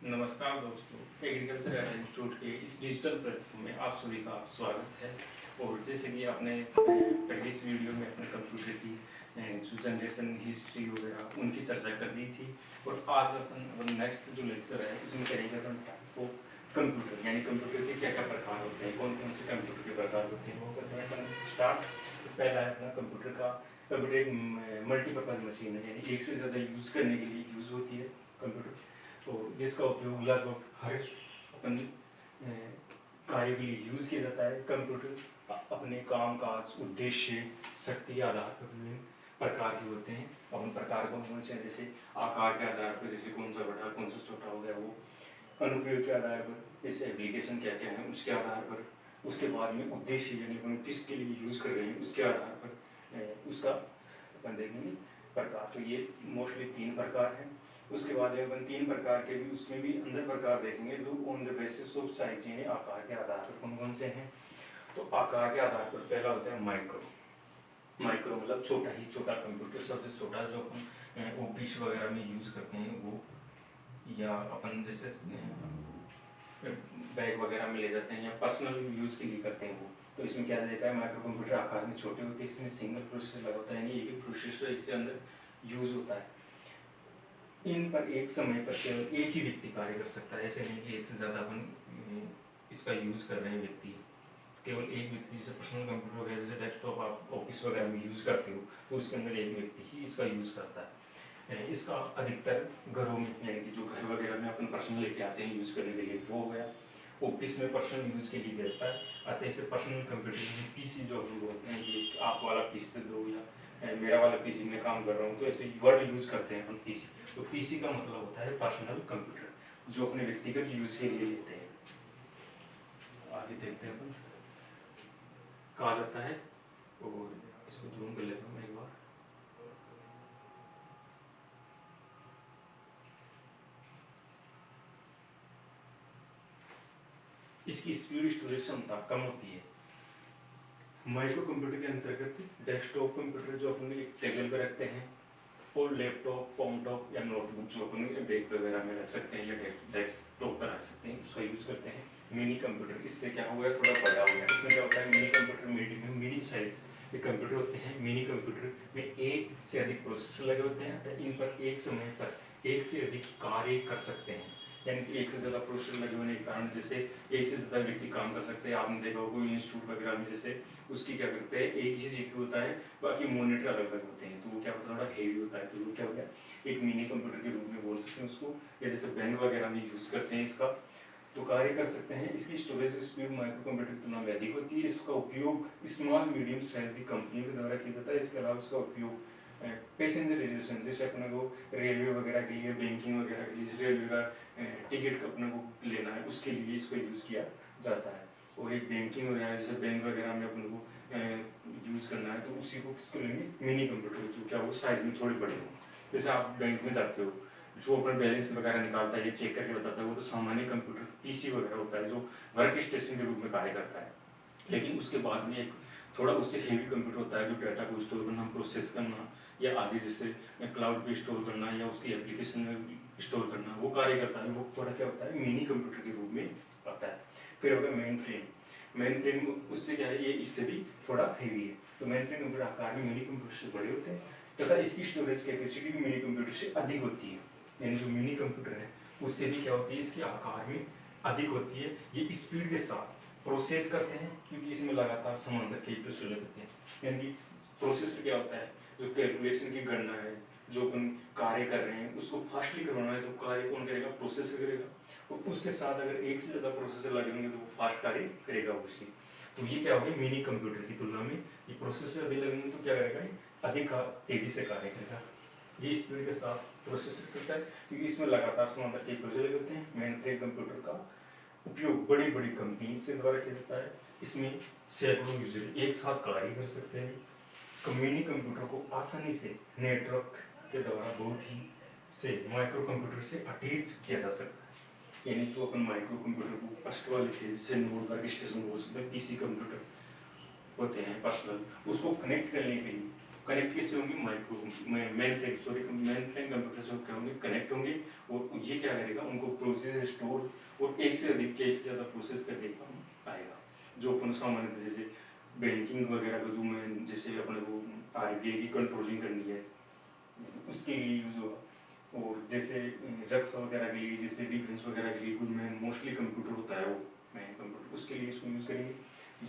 नमस्कार दोस्तों, agriculture institute के इस डिजिटल प्लेटफॉर्म में आप सभी का स्वागत है। और जैसे कि आपने प्रीवियस वीडियो में अपने कंप्यूटर की जो जनरेशन हिस्ट्री वगैरह उनकी चर्चा कर दी थी। और आज अपन नेक्स्ट जो लेक्चर है उसमें करेंगे अपन को कंप्यूटर, यानी कंप्यूटर के क्या क्या प्रकार होते हैं, कौन कौन से कंप्यूटर के प्रकार होते हैं वो करते हैं अपन स्टार्ट। तो पहला है अपना कंप्यूटर एक मल्टीपर्पज़ मशीन है, यानी एक से ज़्यादा यूज़ करने के लिए यूज़ होती है कंप्यूटर। तो जिसका उपयोग लगभग हर अपन कार्य के लिए यूज़ किया जाता है। कंप्यूटर अपने काम काज उद्देश्य शक्ति आधार पर विभिन्न प्रकार के होते हैं। अपन प्रकार कौन कौन से हैं, जैसे आकार के आधार पर, जैसे कौन सा बड़ा कौन सा छोटा हो गया वो, अनुप्रयोग के आधार पर, जैसे एप्लीकेशन क्या क्या है उसके आधार पर, उसके बाद में उद्देश्य यानी अपन किसके लिए यूज़ कर रहे हैं उसके आधार पर उसका अपन देखेंगे प्रकार। तो ये मोस्टली 3 प्रकार हैं। उसके बाद अपन 3 प्रकार के भी उसमें भी अंदर प्रकार देखेंगे जो on the basis of size यानी आकार के आधार पर कौन कौन से हैं। तो आकार के आधार पर पहला होता है माइक्रो। माइक्रो मतलब छोटा ही छोटा कंप्यूटर, सबसे छोटा जो अपन ऑफिस वगैरह में यूज़ करते हैं वो, या अपन जैसे बैग वगैरह में ले जाते हैं या पर्सनल यूज़ के लिए करते हैं वो। तो इसमें क्या देखा है, माइक्रो कंप्यूटर आकार में छोटे होते हैं, इसमें सिंगल प्रोसेसर लगा होता है, यानी एक ही प्रोसेसर इसके अंदर यूज़ होता है। इन पर एक समय पर केवल एक ही व्यक्ति कार्य कर सकता है, ऐसे नहीं कि एक से ज़्यादा अपन इसका यूज़ कर रहे हैं व्यक्ति। केवल एक व्यक्ति, जैसे पर्सनल कंप्यूटर हो गया, जैसे डेस्कटॉप आप ऑफिस वगैरह में यूज़ करते हो तो उसके अंदर एक व्यक्ति ही इसका यूज़ करता है। इसका अधिकतर घरों में, यानी कि जो घर वगैरह में अपन पर्सनल लेके आते हैं यूज़ करने के लिए वो हो गया। ऑफिस में पर्सनल यूज़ के लिए रहता है। अतः इसे पर्सनल कंप्यूटर पीसी जो हम बोलते हैं कि आप वाला पीसी दो या मेरा वाला पीसी में काम कर रहा हूँ, तो ऐसे वर्ड यूज़ करते हैं अपन पीसी। तो पीसी का मतलब होता है पर्सनल कंप्यूटर जो अपने व्यक्तिगत यूज़ के लिए लेते हैं। आगे देखते हैं अपन कहा जाता है, और इसको जूम कर लेता हूँ मैं एक बार। इसकी स्पीड स्टोरेज क्षमता कम होती है। माइक्रो कंप्यूटर के अंतर्गत डेस्कटॉप कंप्यूटर जो अपने एक टेबल पर रखते हैं, और लैपटॉप, कॉम्पटॉप या नोटबुक जो अपन बैग वगैरह में रख सकते हैं या डेस्कटॉप पर रख सकते हैं, उसका यूज़ करते हैं। मिनी कंप्यूटर, इससे क्या हो गया, थोड़ा बड़ा हो गया। इसमें क्या होता है, मिनी कंप्यूटर मिनी साइज ये कंप्यूटर होते हैं। मिनी कंप्यूटर में एक से अधिक प्रोसेसर लगे होते हैं, तो इन पर एक समय पर एक से अधिक कार्य कर सकते हैं, यानी कि एक से ज़्यादा प्रोसेसर लगे होने के कारण जैसे एक से ज़्यादा व्यक्ति काम कर सकते हैं। आपने देखा होगा कोई इंस्टीट्यूट वगैरह में, जैसे उसकी क्या करते हैं, एक ही जीपीयू होता है, बाकी मॉनिटर अलग अलग होते हैं, तो वो क्या होता है, थोड़ा हेवी होता है। तो वो क्या हो गया, एक मिनी कंप्यूटर के रूप में बोल सकते हैं उसको। या जैसे बैंक वगैरह में यूज़ करते हैं इसका, तो कार्य कर सकते हैं। इसकी स्टोरेज स्पीड माइक्रो कंप्यूटर की तुलना में अधिक होती है। इसका उपयोग स्मॉल मीडियम साइज की कंपनियों के द्वारा किया जाता है। इसके अलावा इसका उपयोग पैसेंजर रिजर्वेशन, जैसे अपने को रेलवे वगैरह के लिए, बैंकिंग वगैरह के लिए, रेलवे का टिकट अपने को लेना है उसके लिए इसको यूज़ किया जाता है। और एक बैंकिंग वगैरह, जैसे बैंक वगैरह में अपन को यूज़ करना है, तो उसी को किसको लेंगे, मिनी कंप्यूटर, जो क्या वो साइज में थोड़े बड़े हों। जैसे आप बैंक में जाते हो, जो अपना बैलेंस वगैरह निकालता है, ये चेक करके बताता है, वो तो सामान्य कंप्यूटर पीसी वगैरह होता है जो वर्क स्टेशन के रूप में कार्य करता है। लेकिन उसके बाद में एक थोड़ा उससे हेवी कंप्यूटर होता है जो डाटा को स्टोर करना, प्रोसेस करना, या आगे जैसे क्लाउड पे स्टोर करना या उसकी एप्लीकेशन में स्टोर करना, वो कार्य करता है। वो थोड़ा क्या होता है, मिनी कंप्यूटर के रूप में आता है। फिर हो गया मेन फ्रेम। मेन फ्रेम उससे क्या है, ये इससे भी थोड़ा हेवी है। तो मेन फ्रेम कंप्यूटर आकार में मिनी कंप्यूटर से बड़े होते हैं तथा इसकी स्टोरेज कैपेसिटी भी मिनी कंप्यूटर से अधिक होती है। यानी जो मिनी कंप्यूटर है उससे भी क्या होती है, इसके आकार में अधिक होती है। ये स्पीड के साथ प्रोसेस करते हैं क्योंकि इसमें लगातार समांतर कई प्रोसेसर लगते हैं। यानी कि प्रोसेसर क्या होता है, जो कैलकुलेशन की गणना है, जो अपन कार्य कर रहे हैं उसको फास्टली करवाना है, तो कार्य कौन करेगा, प्रोसेसर करेगा। और उसके साथ अगर एक से ज़्यादा प्रोसेसर लगेंगे तो वो फास्ट कार्य करेगा उसकी। तो ये क्या होगा, मिनी कंप्यूटर की तुलना में ये प्रोसेसर अधिक लगेंगे तो क्या करेगा, अधिक तेजी से कार्य करेगा। ये स्पीड के साथ प्रोसेसर करता है क्योंकि इसमें लगातार समांतर कई प्रोसेसर होते हैं। मेन फ्रेम कंप्यूटर का उपयोग बड़ी बड़ी कंपनी से द्वारा किया जाता है। इसमें सैकड़ों यूजर एक साथ कार्य कर सकते हैं। मिनी कंप्यूटर को आसानी से नेटवर्क के द्वारा बहुत ही से माइक्रो कंप्यूटर से अटैच किया जा सकता है। यानी जो अपन माइक्रो कंप्यूटर को फर्स्ट वाले थे, जैसे नोड वर्क स्टेशन बोल सकते हैं, पीसी कंप्यूटर होते हैं पर्सनल, उसको कनेक्ट करने के लिए कनेक्ट किससे होंगे, मेन फ्रेम कंप्यूटर से क्या होंगे, कनेक्ट होंगे। और ये क्या करेगा, उनको प्रोसेस स्टोर और एक से अधिक के, एक से ज़्यादा प्रोसेस करने का काम आएगा। जो अपन सामान्य जैसे बैंकिंग वगैरह का जो मैं जैसे अपने को RBI की कंट्रोलिंग करनी है उसके लिए यूज़ होगा। और जैसे रक्षा वगैरह के लिए, जैसे डिफेंस वगैरह के लिए कुछ में मोस्टली कंप्यूटर होता है, वो मेन कंप्यूटर, उसके लिए इसको यूज़ करेंगे।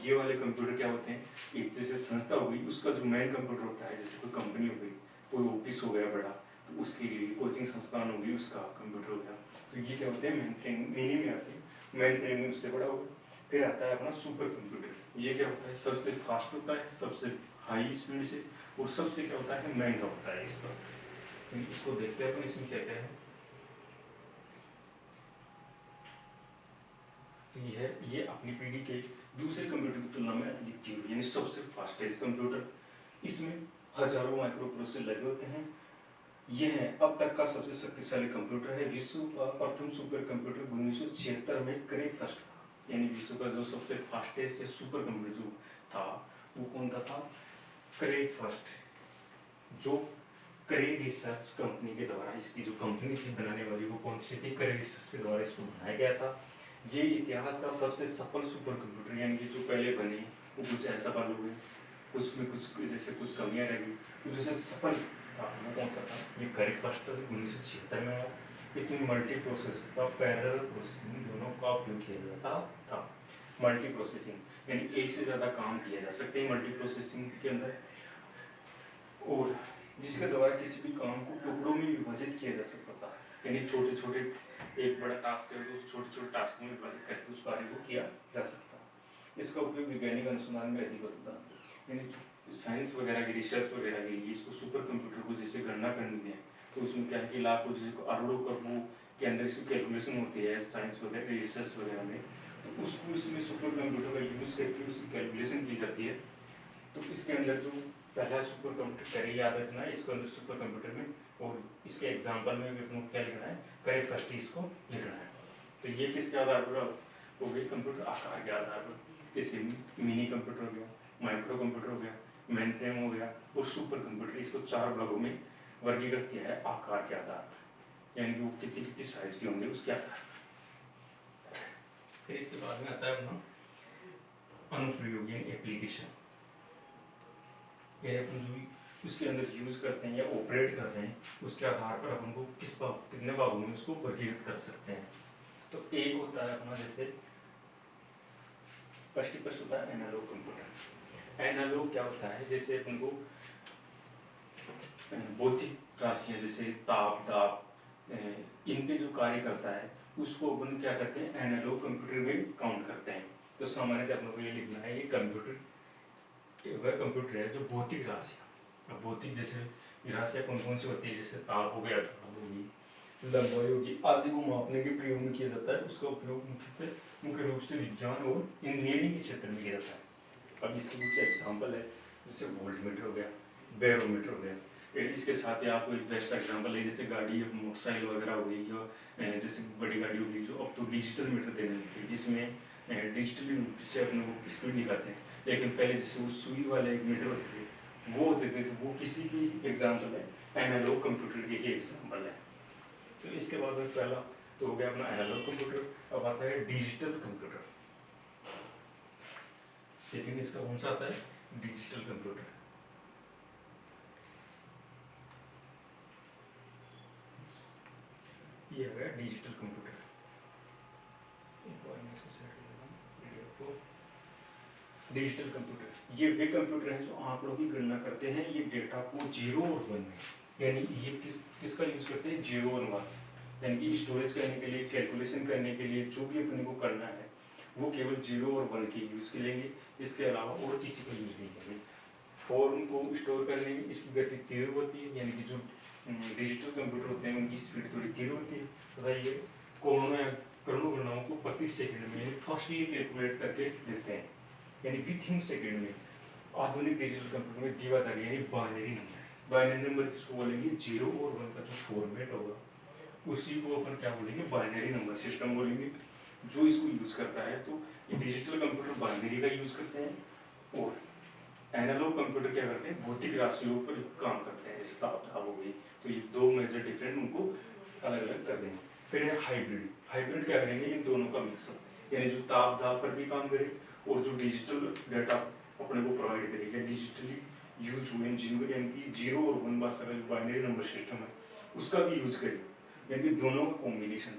ये वाले कंप्यूटर क्या होते हैं, एक जैसे संस्था हो गई उसका जो मेन कंप्यूटर होता है, जैसे कोई कंपनी हो गई, कोई ऑफिस हो गया बड़ा, तो उसके लिए कोचिंग संस्थान होगी उसका कंप्यूटर हो गया। तो ये क्या होते हैं, मेन फ्रेम मीनिंग में आते हैं, मेन फ्रेम में उससे बड़ा होगा। फिर आता है अपना सुपर कंप्यूटर। ये क्या होता है, सबसे फास्ट होता है, सबसे हाई स्पीड से, और सबसे क्या होता है, महंगा होता है इसका। तो इसको देखते हैं अपन, इसमें क्या क्या है। तो ये अपनी पीढ़ी के दूसरे कंप्यूटर की तुलना में अद्वितीय है, यानी सबसे फास्टेस्ट कंप्यूटर। इसमें हजारों माइक्रो प्रोसेसर लगे होते हैं। यह है अब तक का सबसे शक्तिशाली कंप्यूटर है। विश्व का प्रथम सुपर कंप्यूटर 1976 में करे फर्स्ट था, यानी विश्व का जो सबसे फास्टेस्ट सुपर कंप्यूटर जो था वो कौन था, करे फर्स्ट, जो करे रिसर्च कंपनी के द्वारा, इसकी जो कंपनी थी बनाने वाली वो कौन सी थी, करे रिसर्च के द्वारा इसको बनाया गया था। ये इतिहास का सबसे सफल सुपर कंप्यूटर, यानी कि जो पहले बने वो कुछ ऐसा मालूम है, कुछ में कुछ जैसे कुछ कमियां रही, कुछ जैसे सफल था वो कौन सा था, ये करे फर्स्ट 1976 में आया। इसमें मल्टी प्रोसेसर का पैरेलल प्रोसेसिंग दोनों का उपयोग किया जाता था। मल्टी प्रोसेसिंग यानी एक से ज़्यादा काम किया जा सकते हैं मल्टी प्रोसेसिंग के अंदर, और जिसके द्वारा किसी भी काम को टुकड़ों में विभाजित किया जा सकता था, यानी छोटे छोटे एक बड़ा टास्क है तो छोटे छोटे टास्क में विभाजित करके उस कार्य को किया जा सकता है। इसका उपयोग वैज्ञानिक अनुसंधान में अधिक होता था, यानी साइंस वगैरह की रिसर्च वगैरह के लिए इसको सुपर कंप्यूटर को जैसे गणना करनी है तो उसमें क्या है कि लाखों जैसे अरबों करोड़ों के अंदर इसकी कैलकुलेशन होती है साइंस वगैरह रिसर्च वगैरह में, तो उसको इसमें सुपर कंप्यूटर का यूज करके उसकी कैलकुलेशन की जाती है। तो इसके अंदर जो पहला सुपर कंप्यूटर करे याद रखना है इसको अंदर सुपर कंप्यूटर में, और इसके एग्जांपल में भी अपने क्या लिखना है, करे फर्स्ट इसको लिखना है। तो ये किसके आधार पर हो गई, कंप्यूटर आकार के आधार पर, जैसे मिनी कंप्यूटर हो गया, माइक्रो कंप्यूटर हो गया, मेन फ्रेम हो गया और सुपर कंप्यूटर, इसको 4 भागों में वर्गीकृत किया है आकार के आधार पर, यानी कि वो कितनी कितनी साइज के होंगे उसके आधार पर। फिर इसके बाद में आता है अपना अनुप्रयोग यानी एप्लीकेशन, यानी अपन जो भी उसके अंदर यूज करते हैं या ऑपरेट करते हैं उसके आधार पर अपन को कितने भागों में उसको वर्गीकृत कर सकते हैं। तो एक होता है अपना जैसे फर्स्ट होता है एनालॉग कंप्यूटर। एनालॉग क्या होता है, जैसे अपन को भौतिक राशियां जैसे ताप दाब इन पे जो कार्य करता है उसको अपन क्या करते हैं, एनालॉग कंप्यूटर में काउंट करते हैं। तो सामान्यतः अपन को ये लिखना है, ये कंप्यूटर वह कंप्यूटर है जो भौतिक राशियाँ, अब भौतिक जैसे राशियाँ कौन कौन सी होती है, जैसे ताप हो गया, होगी, लंबाई होगी आदि को मापने के प्रयोग में किया जाता है। उसका उपयोग मुख्य रूप से विज्ञान और इंजीनियरिंग के क्षेत्र में किया जाता है। अब इसके कुछ एग्जाम्पल है, जैसे वोल्टमीटर हो गया, बैरोमीटर हो गया। इसके साथ ही आपको एक बेस्ट एग्जाम्पल है, जैसे गाड़ी मोटरसाइकिल वगैरह हो गई, जो जैसे बड़ी गाड़ी होगी जो अब तो डिजिटल मीटर देने लगी, जिसमें डिजिटली रूप से अपने को स्पीड दिखाते हैं। लेकिन पहले जैसे वो सुई वाले एक मीटर होते थे वो होते थे, तो वो किसी की एग्जाम्पल है, एनालॉग कंप्यूटर के ही एग्जाम्पल है। तो इसके बाद में पहला तो हो गया अपना एनालॉग कंप्यूटर, अब आता है डिजिटल कंप्यूटर। सेकेंड इसका कौन सा आता है, डिजिटल कंप्यूटर। ये है डिजिटल कंप्यूटर। डिजिटल कंप्यूटर ये वे कंप्यूटर हैं जो आंकड़ों की गणना करते हैं, ये डेटा को 0 और 1 में, यानी ये किसका यूज करते हैं, 0 और 1, यानी कि स्टोरेज करने के लिए, कैलकुलेशन करने के लिए जो भी अपने को करना है वो केवल 0 और 1 के यूज के लेंगे, इसके अलावा और किसी का यूज नहीं करेंगे। फॉर्म को स्टोर करने में इसकी गति तीव्र होती है, यानी कि जो डिजिटल कंप्यूटर होते हैं उनकी स्पीड थोड़ी तीव्र होती है तथा ये करोड़ों गणनाओं को प्रति सेकंड में यानी फास्टली कैलकुलेट करके देते हैं, यानी विथिन सेकंड में। आधुनिक डिजिटल कंप्यूटर में द्विआधारी यानी बाइनरी नंबर किसको बोलेंगे, 0 और 1 का जो फॉर्मेट होगा उसी को अपन क्या बोलेंगे, बाइनरी नंबर सिस्टम बोलेंगे जो इसको यूज करता है। तो ये डिजिटल कंप्यूटर बाइनरी का यूज करते हैं और एनालॉग कंप्यूटर क्या करते हैं, भौतिक राशियों पर काम करते हैं, जैसे ताप झाप हो गई। तो ये दो मेजर डिफरेंट उनको अलग अलग कर देंगे। फिर है हाइब्रिड। हाइब्रिड क्या करेंगे, इन दोनों का मिक्सअप, यानी जो ताप झाप पर भी काम करे और जो डिजिटल डाटा अपने को प्रोवाइड करेगा, डिजिटली यूज हुए जिनको, यानी कि 0 और 1 बाइनरी नंबर सिस्टम है उसका भी यूज करेगा, यानी दोनों का कॉम्बिनेशन,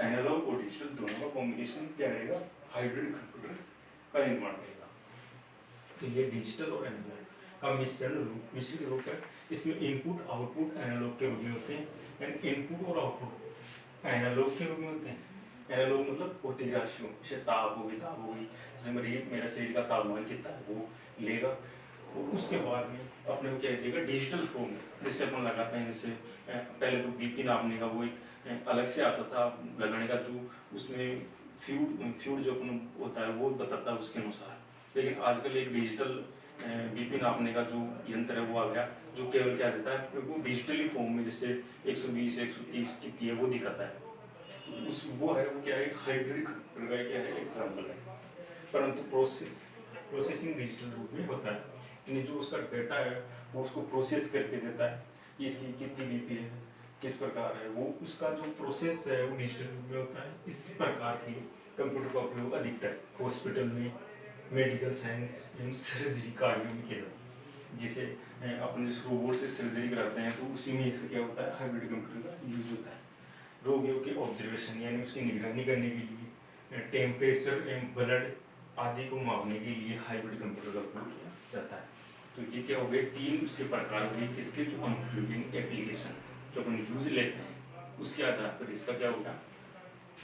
एनालॉग और डिजिटल दोनों का कॉम्बिनेशन क्या रहेगा, हाइब्रिड कंप्यूटर का निर्माण करेगा। तो ये डिजिटल और एनालॉग का मिश्रित रूप है। इसमें इनपुट आउटपुट एनालॉग के रूप में होते हैं, यानी इनपुट और आउटपुट एनालॉग के रूप में होते हैं। एनालॉग मतलब भौतिक राशियों, जैसे ताप होगी, जैसे मेरा शरीर का तापमान कितना है वो लेगा, और उसके बाद में अपने को क्या देगा, डिजिटल फॉर्म में, जैसे अपन लगाते हैं। जैसे पहले तो बीपी नापने का वो एक अलग से आता था लगाने का, जो उसमें फ्यूड जो अपन होता है वो बताता है उसके अनुसार। लेकिन आजकल एक डिजिटल बीपी नापने का जो यंत्र है वो आ गया, जो केवल क्या देता है, वो डिजिटली फॉर्म में, जैसे 120 130 कितनी है वो दिखाता है। तो उस वो है, वो क्या है, हाइब्रिड कंप्यूटर का क्या है, एग्जाम्पल है। परंतु प्रोसेसिंग डिजिटल रूप में होता है, यानी जो उसका डेटा है वो उसको प्रोसेस करके देता है कि इसकी कितनी बीपी है, किस प्रकार है, वो उसका जो प्रोसेस है वो डिजिटल रूप में होता है। इस प्रकार की कंप्यूटर का उपयोग अधिकतर हॉस्पिटल में, मेडिकल साइंस एवं सर्जरी कार्यों में किया जाता है। जैसे अपन जिस रोबोट से सर्जरी कराते हैं तो उसी में इसका क्या होता है, हाइब्रिड कंप्यूटर का यूज होता है। रोगियों के ऑब्जर्वेशन यानी उसकी निगरानी करने के लिए, टेम्परेचर एवं ब्लड आदि को मापने के लिए हाइब्रिड कंप्यूटर का उपयोग किया जाता है। तो ये क्या हो गए, 3 उसके प्रकार हो गए, किसके, जो अनुप्रयोगिक एप्लीकेशन जो अपन यूज लेते हैं उसके आधार पर इसका क्या होगा,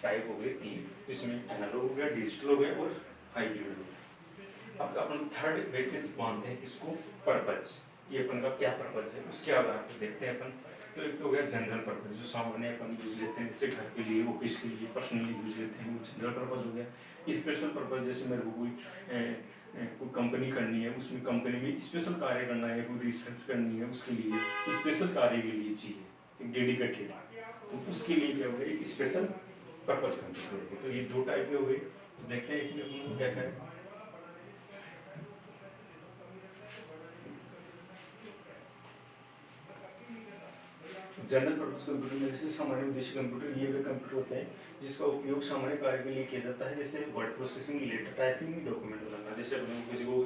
टाइप हो गए 3, इसमें एनालॉग हो गया, डिजिटल हो गया और हाइब्रिड हो गया। अब अपन थर्ड बेसिस मानते हैं इसको, पर्पज, ये अपन का क्या पर्पज है उसके आधार पर देखते हैं अपन। तो एक तो हो गया जनरल पर्पज, जो सामान्य अपन यूज लेते हैं, जैसे घर के लिए, ऑफिस के लिए, पर्सनली यूज लेते हैं, वो जनरल पर्पज हो गया। स्पेशल पर्पज, जैसे मेरे को कोई कंपनी करनी है, उसमें कंपनी में स्पेशल कार्य करना है, कोई रिसर्च करनी है, उसके लिए स्पेशल कार्य के लिए चाहिए डेडिकेटेड, तो उसके लिए क्या हो गया, स्पेशल पर्पज कंप्यूटर। तो ये 2 टाइप के हो गए। तो देखते हैं इसमें अपन क्या क्या है। जनरल पर्पज कंप्यूटर में जैसे सामान्य उद्देश्य कंप्यूटर, ये वे कंप्यूटर होते हैं जिसका उपयोग सामान्य कार्य के लिए किया जाता है, जैसे word processing, letter typing, document बनाना। जैसे अपने किसी को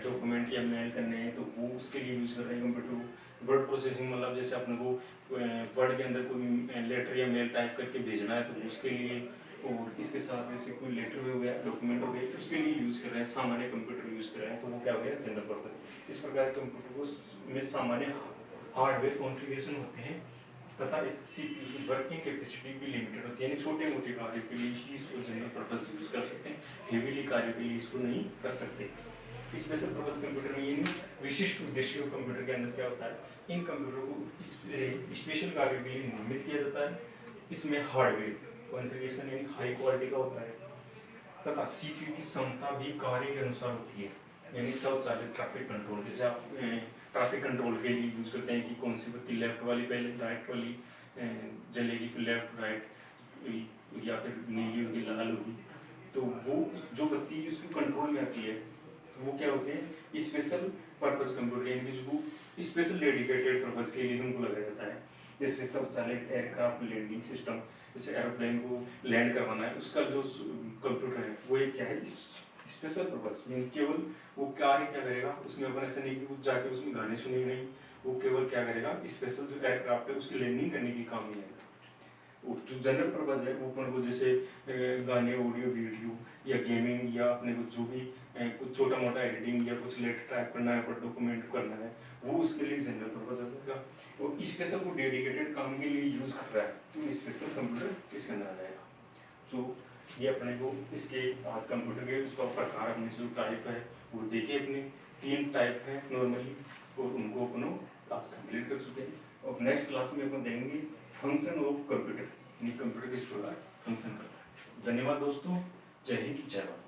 डॉक्यूमेंट या मेल करने हैं तो वो उसके लिए यूज कर रहे हैं कंप्यूटर को। वर्ड प्रोसेसिंग मतलब जैसे अपने को वर्ड के अंदर कोई लेटर या मेल टाइप करके भेजना है तो उसके लिए, और इसके साथ जैसे कोई लेटर हो गया, डॉक्यूमेंट हो गया, उसके लिए यूज कर रहे हैं, सामान्य कंप्यूटर यूज कर रहे हैं, तो वो क्या हो गया, जनरल पर्पज। इस प्रकार कंप्यूटर को में सामान्य हार्डवेयर कॉन्फ़िगरेशन होते हैं तथा इसकी वर्किंग कैपेसिटी भी लिमिटेड होती है, यानी छोटे मोटे कार्य के लिए ही इसको जनरल पर्पज यूज कर सकते हैं, हेवीली कार्य के लिए इसको नहीं कर सकते। स्पेशल पर्पज कंप्यूटर में ये विशिष्ट उद्देश्य कंप्यूटर के अंदर क्या होता है, इन कंप्यूटर को स्पेशल कार्य के लिए निर्मित किया जाता है। इसमें हार्डवेयर कॉन्फ़िगरेशन यानी हाई क्वालिटी का होता है तथा सीपीयू की क्षमता भी कार्य के अनुसार होती है, यानी स्वचालित ट्रैफिक कंट्रोल। जैसे आप ट्रैफिक कंट्रोल के लिए यूज करते हैं कि कौन सी बत्ती लेफ्ट वाली पहले राइट वाली जलेगी, फिर लेफ्ट राइट, या फिर नीली होगी लाल होगी, तो वो जो बत्ती इसको कंट्रोल में आती है तो वो क्या होते हैं, स्पेशल पर्पज कंप्यूटर, यानी जिसको स्पेशल डेडिकेटेड पर्पज के लिए उनको लगाया जाता है। जैसे स्वचालित एयरक्राफ्ट लैंडिंग सिस्टम, जैसे एरोप्लेन को लैंड करवाना है, उसका जो कंप्यूटर है वो एक क्या है, स्पेशल पर्पज, यानी केवल वो कार्य क्या करेगा, उसमें अपन ऐसा नहीं कि वो जाके उसमें गाने सुनेंगे नहीं, वो केवल क्या करेगा, स्पेशल जो एयरक्राफ्ट है उसकी लैंडिंग करने की काम नहीं आएगा। वो जो जनरल पर्पज है वो अपन को जैसे गाने, ऑडियो वीडियो या गेमिंग, या अपने को जो भी कुछ छोटा मोटा एडिटिंग या कुछ लेटर टाइप करना है, पर डॉक्यूमेंट करना है, वो उसके लिए जनरल पर्पज है। वो स्पेशल को डेडिकेटेड काम के लिए यूज कर रहा है तो स्पेशल कंप्यूटर इसके अंदर आ जाएगा। जो ये अपने को इसके आज कंप्यूटर के उसका प्रकार, अपने जो टाइप है वो देखे, अपने 3 टाइप है नॉर्मली, और उनको अपन आज कंप्लीट कर चुके हैं। और नेक्स्ट क्लास में अपन देखेंगे फंक्शन ऑफ कंप्यूटर, यानी कंप्यूटर किस प्रकार फंक्शन करता है। धन्यवाद दोस्तों, जय हिंद, जय भारत।